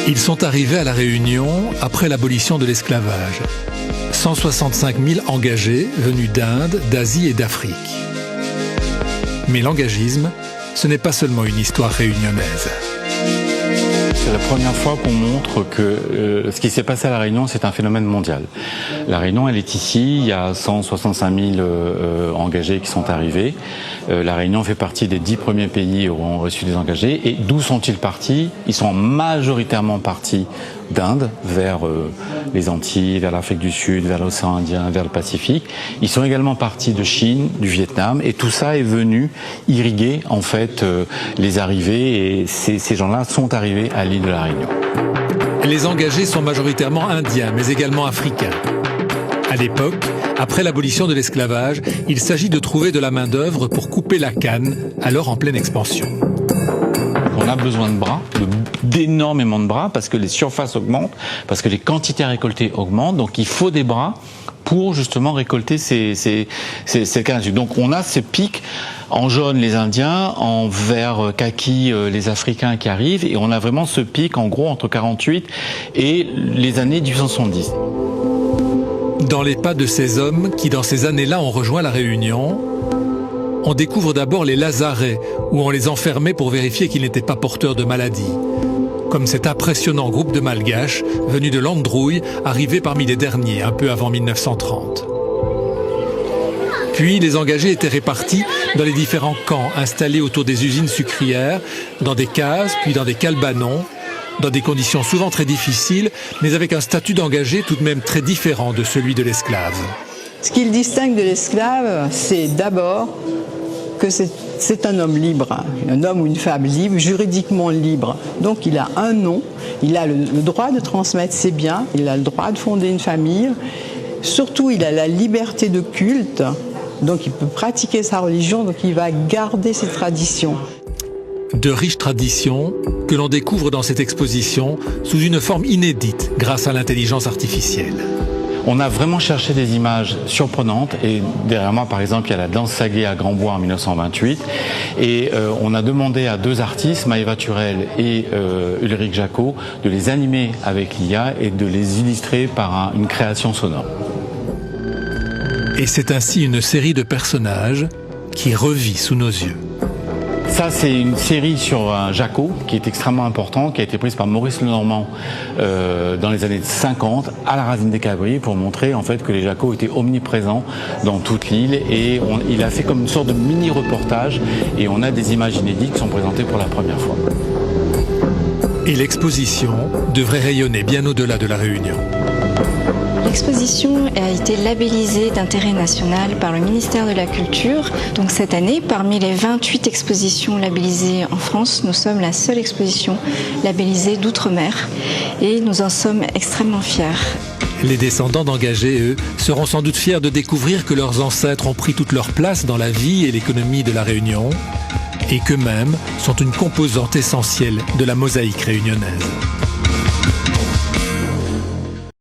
Ils sont arrivés à La Réunion après l'abolition de l'esclavage. 165 000 engagés venus d'Inde, d'Asie et d'Afrique. Mais l'engagisme, ce n'est pas seulement une histoire réunionnaise. C'est la première fois qu'on montre que ce qui s'est passé à La Réunion, c'est un phénomène mondial. La Réunion, elle est ici, il y a 165 000 engagés qui sont arrivés. La Réunion fait partie des 10 premiers pays où on a reçu des engagés. Et d'où sont-ils partis? Ils sont majoritairement partis d'Inde, vers les Antilles, vers l'Afrique du Sud, vers l'océan Indien, vers le Pacifique. Ils sont également partis de Chine, du Vietnam, et tout ça est venu irriguer en fait les arrivées, et ces gens-là sont arrivés à l'île de La Réunion. Les engagés sont majoritairement indiens, mais également africains. À l'époque, après l'abolition de l'esclavage, il s'agit de trouver de la main-d'œuvre pour couper la canne, alors en pleine expansion. On a besoin de bras, d'énormément de bras, parce que les surfaces augmentent, parce que les quantités récoltées augmentent, donc il faut des bras pour justement récolter ces cannes à sucre. Donc on a ces pics, en jaune les Indiens, en vert kaki les Africains qui arrivent, et on a vraiment ce pic en gros entre 48 et les années 1870. Dans les pas de ces hommes qui dans ces années-là ont rejoint La Réunion, on découvre d'abord les lazarets, où on les enfermait pour vérifier qu'ils n'étaient pas porteurs de maladies. Comme cet impressionnant groupe de Malgaches, venus de l'Androuille, arrivé parmi les derniers, un peu avant 1930. Puis les engagés étaient répartis dans les différents camps installés autour des usines sucrières, dans des cases, puis dans des calbanons, dans des conditions souvent très difficiles, mais avec un statut d'engagé tout de même très différent de celui de l'esclave. Ce qui le distingue de l'esclave, c'est d'abord que c'est un homme libre, un homme ou une femme libre, juridiquement libre. Donc il a un nom, il a le droit de transmettre ses biens, il a le droit de fonder une famille. Surtout, il a la liberté de culte, donc il peut pratiquer sa religion, donc il va garder ses traditions. De riches traditions que l'on découvre dans cette exposition sous une forme inédite grâce à l'intelligence artificielle. On a vraiment cherché des images surprenantes, et derrière moi par exemple il y a la danse saguée à Grand-Bois en 1928, et on a demandé à deux artistes, Maëva Turel et Ulrich Jacot, de les animer avec l'IA et de les illustrer par une création sonore. Et c'est ainsi une série de personnages qui revit sous nos yeux. Ça, c'est une série sur un Jacot qui est extrêmement important, qui a été prise par Maurice Lenormand dans les années 50 à la Racine des Cabris pour montrer en fait que les Jacots étaient omniprésents dans toute l'île, et il a fait comme une sorte de mini-reportage, et on a des images inédites qui sont présentées pour la première fois. Et l'exposition devrait rayonner bien au-delà de La Réunion. L'exposition a été labellisée d'intérêt national par le ministère de la Culture. Donc cette année, parmi les 28 expositions labellisées en France, nous sommes la seule exposition labellisée d'outre-mer, et nous en sommes extrêmement fiers. Les descendants d'engagés, eux, seront sans doute fiers de découvrir que leurs ancêtres ont pris toute leur place dans la vie et l'économie de La Réunion, et qu'eux-mêmes sont une composante essentielle de la mosaïque réunionnaise.